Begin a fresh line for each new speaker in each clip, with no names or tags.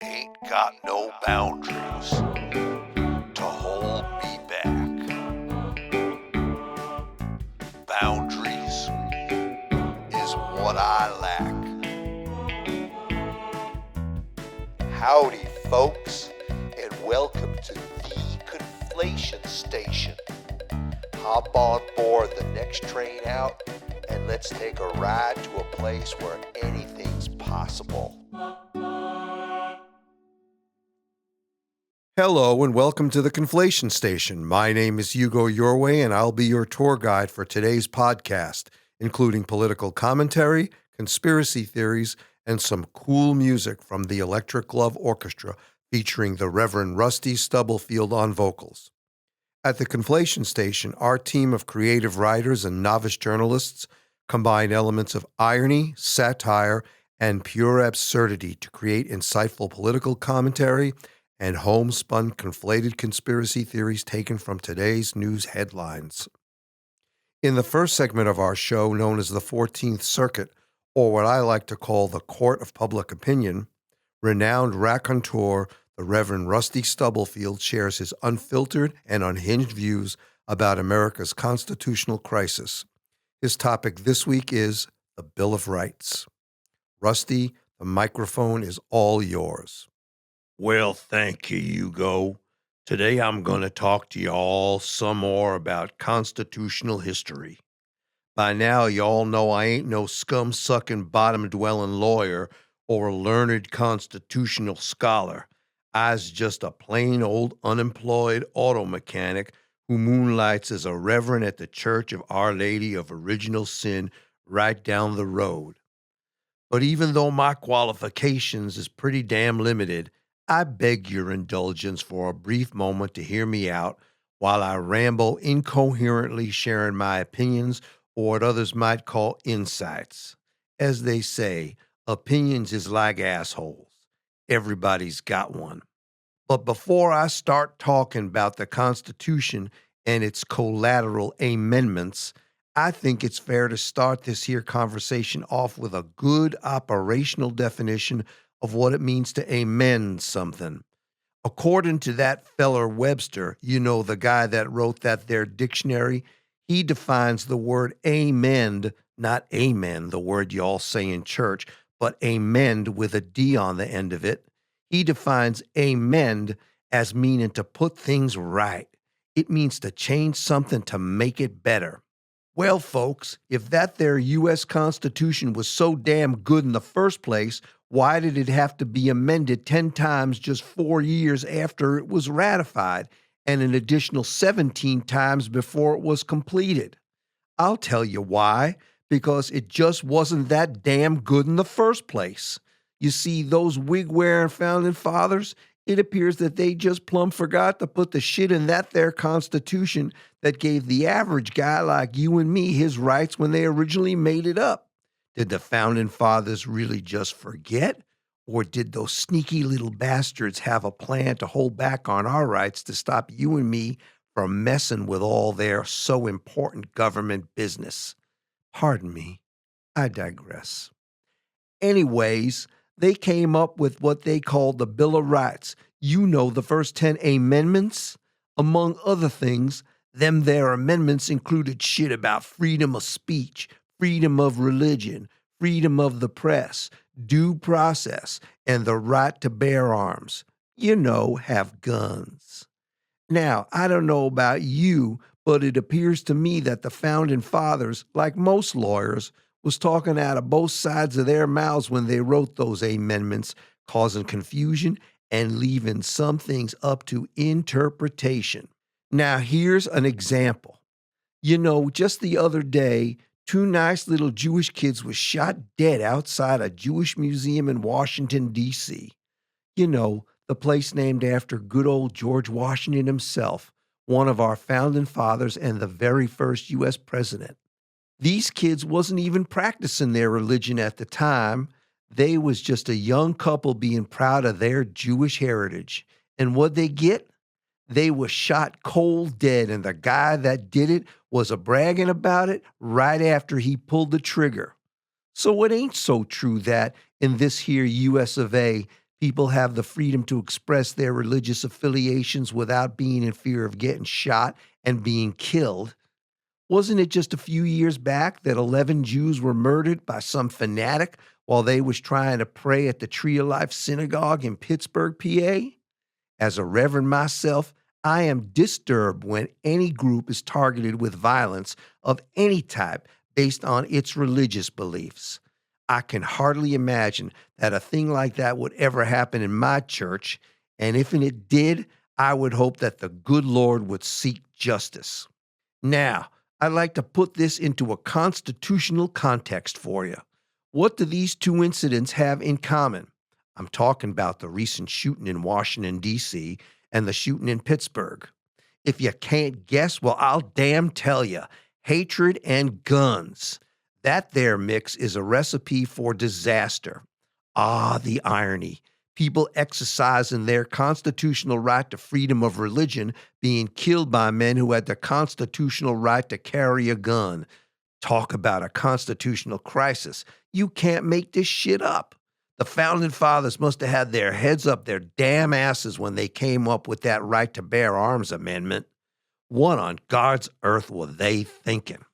ain't got no boundaries to hold me back. Boundaries is what I lack. Howdy, folks, and welcome to the Conflation Station. Hop on board the next train out, and let's take a ride to a place where anything's possible.
Hello and welcome to the Conflation Station. My name is Hugo Yorway and I'll be your tour guide for today's podcast, including political commentary, conspiracy theories, and some cool music from the Electric Love Orchestra featuring the Reverend Rusty Stubblefield on vocals. At the Conflation Station, our team of creative writers and novice journalists combine elements of irony, satire, and pure absurdity to create insightful political commentary and homespun conflated conspiracy theories taken from today's news headlines. In the first segment of our show, known as the 14th Circuit, or what I like to call the Court of Public Opinion, renowned raconteur, the Reverend Rusty Stubblefield, shares his unfiltered and unhinged views about America's constitutional crisis. His topic this week is the Bill of Rights. Rusty, the microphone is all yours.
Well, thank you, Hugo. Today I'm going to talk to y'all some more about constitutional history. By now, y'all know I ain't no scum-sucking, bottom-dwelling lawyer or a learned constitutional scholar. I's just a plain old unemployed auto mechanic who moonlights as a reverend at the Church of Our Lady of Original Sin right down the road. But even though my qualifications is pretty damn limited, I beg your indulgence for a brief moment to hear me out while I ramble incoherently, sharing my opinions or what others might call insights. As they say, opinions is like assholes. Everybody's got one. But before I start talking about the Constitution and its collateral amendments, I think it's fair to start this here conversation off with a good operational definition of what it means to amend something. According to that feller Webster, you know, the guy that wrote that there dictionary, he defines the word amend, not amen, the word y'all say in church, but amend with a D on the end of it. He defines amend as meaning to put things right. It means to change something to make it better. Well, folks, if that there U.S. Constitution was so damn good in the first place, why did it have to be amended 10 times just 4 years after it was ratified and an additional 17 times before it was completed? I'll tell you why. Because it just wasn't that damn good in the first place. You see, those wig-wearing founding fathers, it appears that they just plumb forgot to put the shit in that there Constitution that gave the average guy like you and me his rights when they originally made it up. Did the founding fathers really just forget? Or did those sneaky little bastards have a plan to hold back on our rights to stop you and me from messing with all their so important government business? Pardon me, I digress. Anyways, they came up with what they called the Bill of Rights. You know, the first 10 amendments. Among other things, them there amendments included shit about freedom of speech, freedom of religion, freedom of the press, due process, and the right to bear arms. You know, have guns. Now, I don't know about you, but it appears to me that the founding fathers, like most lawyers, was talking out of both sides of their mouths when they wrote those amendments, causing confusion and leaving some things up to interpretation. Now, here's an example. You know, just the other day, 2 nice little Jewish kids were shot dead outside a Jewish museum in Washington, D.C. You know, the place named after good old George Washington himself, one of our founding fathers and the very first U.S. president. These kids wasn't even practicing their religion at the time. They was just a young couple being proud of their Jewish heritage. And what'd they get? They was shot cold dead, and the guy that did it was bragging about it right after he pulled the trigger. So it ain't so true that, in this here U.S. of A., People have the freedom to express their religious affiliations without being in fear of getting shot and being killed. Wasn't it just a few years back that 11 Jews were murdered by some fanatic while they was trying to pray at the Tree of Life Synagogue in Pittsburgh, PA? As a reverend myself, I am disturbed when any group is targeted with violence of any type based on its religious beliefs. I can hardly imagine that a thing like that would ever happen in my church, and if it did, I would hope that the good Lord would seek justice. Now, I'd like to put this into a constitutional context for you. What do these two incidents have in common? I'm talking about the recent shooting in Washington, D.C., and the shooting in Pittsburgh. If you can't guess, well, I'll damn tell you. Hatred and guns. That there mix is a recipe for disaster. Ah, the irony. People exercising their constitutional right to freedom of religion being killed by men who had the constitutional right to carry a gun. Talk about a constitutional crisis. You can't make this shit up. The founding fathers must have had their heads up their damn asses when they came up with that right to bear arms amendment. What on God's earth were they thinking?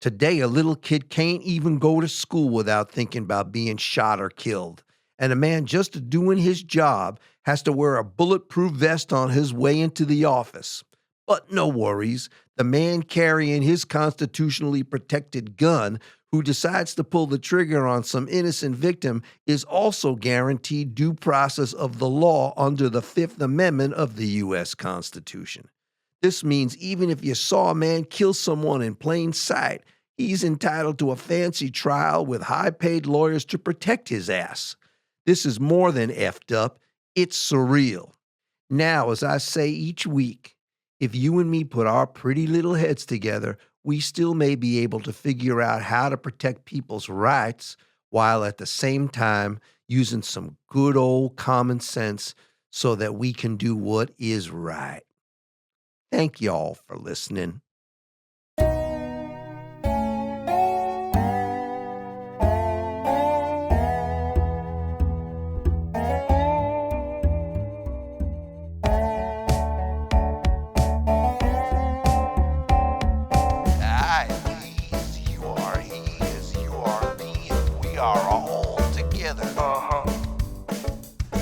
Today, a little kid can't even go to school without thinking about being shot or killed. And a man just doing his job has to wear a bulletproof vest on his way into the office. But no worries, the man carrying his constitutionally protected gun who decides to pull the trigger on some innocent victim is also guaranteed due process of the law under the Fifth Amendment of the U.S. Constitution. This means even if you saw a man kill someone in plain sight, he's entitled to a fancy trial with high-paid lawyers to protect his ass. This is more than effed up. It's surreal. Now, as I say each week, if you and me put our pretty little heads together, we still may be able to figure out how to protect people's rights while at the same time using some good old common sense so that we can do what is right. Thank y'all for listening.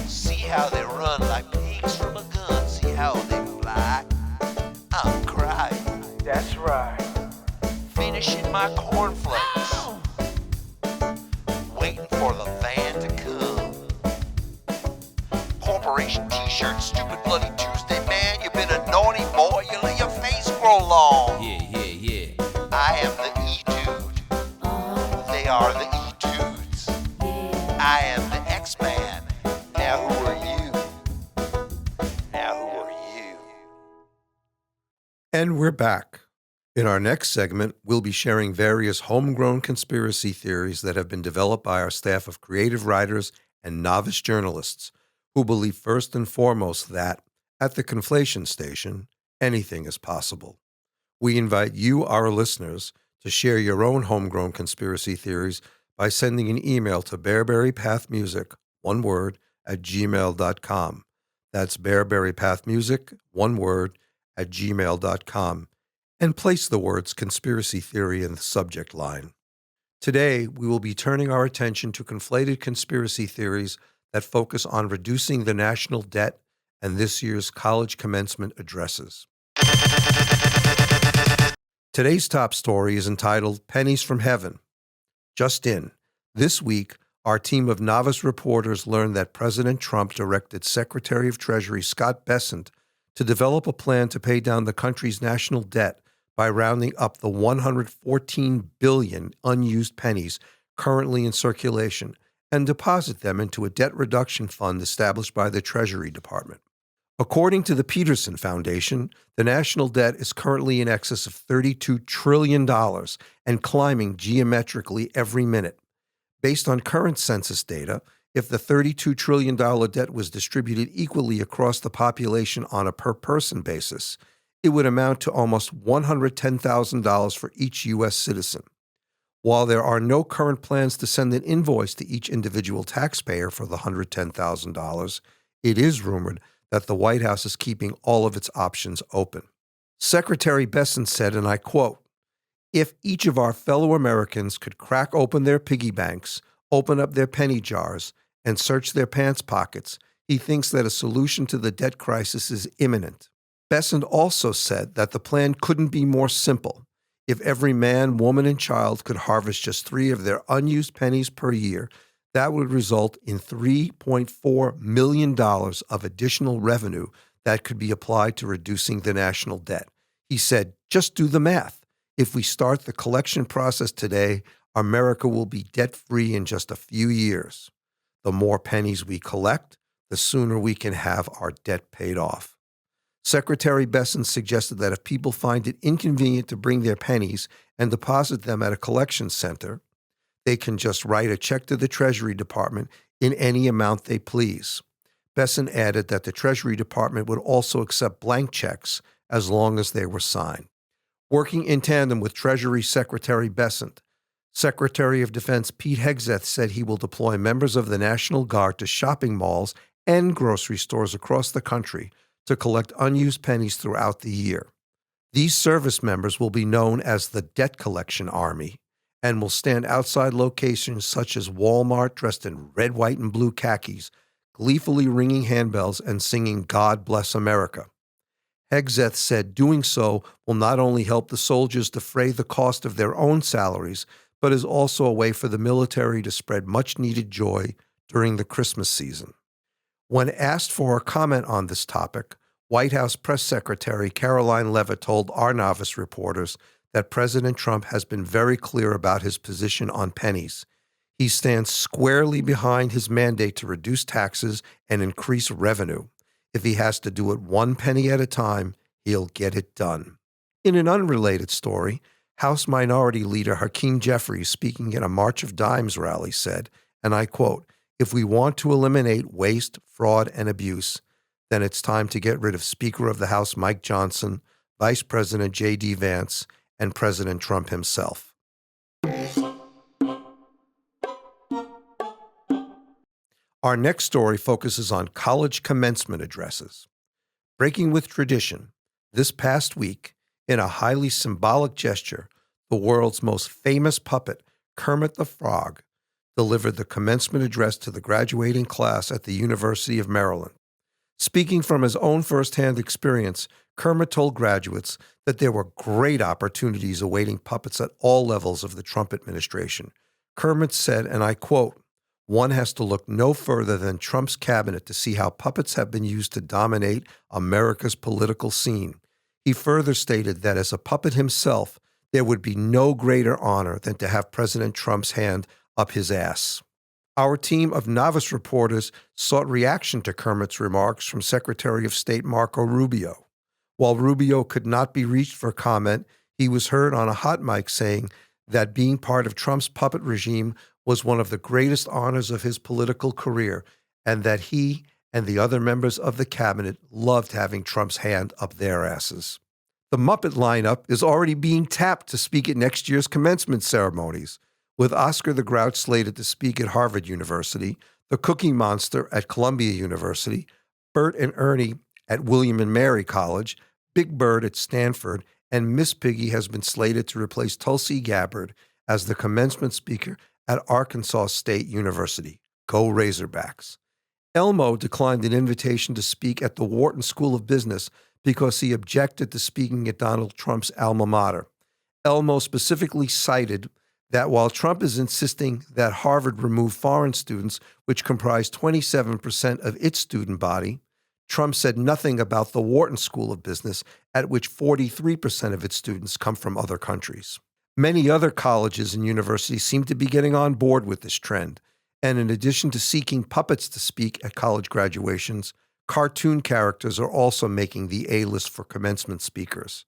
See how they run like pigs from a gun. See how they fly. I'm crying.
That's right.
Finishing my cornflakes. Waiting for the van to come. Corporation t-shirt, stupid bloody Tuesday, man. You've been a naughty boy. You let your face grow long.
Yeah.
I am the E-dude. They are the E-dudes. I am the X-Man. Now who are you?
And we're back. In our next segment, we'll be sharing various homegrown conspiracy theories that have been developed by our staff of creative writers and novice journalists who believe first and foremost that, at the Conflation Station, anything is possible. We invite you, our listeners, to share your own homegrown conspiracy theories by sending an email to bearberrypathmusic, one word, @gmail.com. That's bearberrypathmusic, one word, @gmail.com. And place the words conspiracy theory in the subject line. Today, we will be turning our attention to conflated conspiracy theories that focus on reducing the national debt and this year's college commencement addresses. Today's top story is entitled Pennies from Heaven. Just in, this week, our team of novice reporters learned that President Trump directed Secretary of Treasury Scott Bessent to develop a plan to pay down the country's national debt by rounding up the 114 billion unused pennies currently in circulation and deposit them into a debt reduction fund established by the Treasury Department. According to the Peterson Foundation, the national debt is currently in excess of $32 trillion and climbing geometrically every minute. Based on current census data, if the $32 trillion debt was distributed equally across the population on a per-person basis, it would amount to almost $110,000 for each U.S. citizen. While there are no current plans to send an invoice to each individual taxpayer for the $110,000, it is rumored that the White House is keeping all of its options open. Secretary Bessent said, and I quote, "If each of our fellow Americans could crack open their piggy banks, open up their penny jars, and search their pants pockets, he thinks that a solution to the debt crisis is imminent." Bessent also said that the plan couldn't be more simple. If every man, woman, and child could harvest just 3 of their unused pennies per year, that would result in $3.4 million of additional revenue that could be applied to reducing the national debt. He said, "Just do the math. If we start the collection process today, America will be debt-free in just a few years. The more pennies we collect, the sooner we can have our debt paid off." Secretary Bessent suggested that if people find it inconvenient to bring their pennies and deposit them at a collection center, they can just write a check to the Treasury Department in any amount they please. Bessent added that the Treasury Department would also accept blank checks as long as they were signed. Working in tandem with Treasury Secretary Bessent, Secretary of Defense Pete Hegseth said he will deploy members of the National Guard to shopping malls and grocery stores across the country to collect unused pennies throughout the year. These service members will be known as the Debt Collection Army and will stand outside locations such as Walmart dressed in red, white, and blue khakis, gleefully ringing handbells and singing "God Bless America." Hegseth said doing so will not only help the soldiers defray the cost of their own salaries, but is also a way for the military to spread much-needed joy during the Christmas season. When asked for a comment on this topic, White House Press Secretary Caroline Leavitt told our novice reporters that President Trump has been very clear about his position on pennies. He stands squarely behind his mandate to reduce taxes and increase revenue. If he has to do it one penny at a time, he'll get it done. In an unrelated story, House Minority Leader Hakeem Jeffries, speaking at a March of Dimes rally, said, and I quote, "If we want to eliminate waste, fraud, and abuse, then it's time to get rid of Speaker of the House Mike Johnson, Vice President J.D. Vance, and President Trump himself." Our next story focuses on college commencement addresses. Breaking with tradition, this past week, in a highly symbolic gesture, the world's most famous puppet, Kermit the Frog, delivered the commencement address to the graduating class at the University of Maryland. Speaking from his own firsthand experience, Kermit told graduates that there were great opportunities awaiting puppets at all levels of the Trump administration. Kermit said, and I quote, "One has to look no further than Trump's cabinet to see how puppets have been used to dominate America's political scene." He further stated that as a puppet himself, there would be no greater honor than to have President Trump's hand up his ass. Our team of novice reporters sought reaction to Kermit's remarks from Secretary of State Marco Rubio. While Rubio could not be reached for comment, he was heard on a hot mic saying that being part of Trump's puppet regime was one of the greatest honors of his political career, and that he and the other members of the cabinet loved having Trump's hand up their asses. The Muppet lineup is already being tapped to speak at next year's commencement ceremonies, with Oscar the Grouch slated to speak at Harvard University, the Cookie Monster at Columbia University, Bert and Ernie at William and Mary College, Big Bird at Stanford, and Miss Piggy has been slated to replace Tulsi Gabbard as the commencement speaker at Arkansas State University. Go Razorbacks. Elmo declined an invitation to speak at the Wharton School of Business because he objected to speaking at Donald Trump's alma mater. Elmo specifically cited that while Trump is insisting that Harvard remove foreign students, which comprise 27% of its student body, Trump said nothing about the Wharton School of Business, at which 43% of its students come from other countries. Many other colleges and universities seem to be getting on board with this trend, and in addition to seeking puppets to speak at college graduations, cartoon characters are also making the A-list for commencement speakers.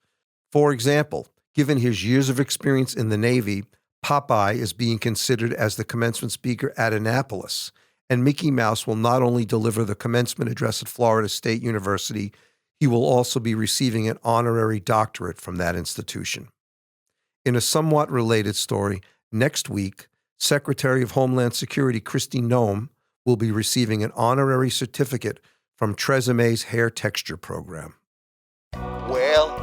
For example, given his years of experience in the Navy, Popeye is being considered as the commencement speaker at Annapolis, and Mickey Mouse will not only deliver the commencement address at Florida State University, he will also be receiving an honorary doctorate from that institution. In a somewhat related story, Next week, Secretary of Homeland Security Kristi Noem will be receiving an honorary certificate from Treseme's hair texture program.
Well,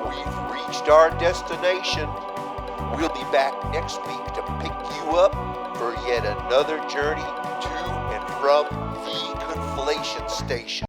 we've reached our destination. We'll be back next week to pick you up for yet another journey to and from the Conflation Station.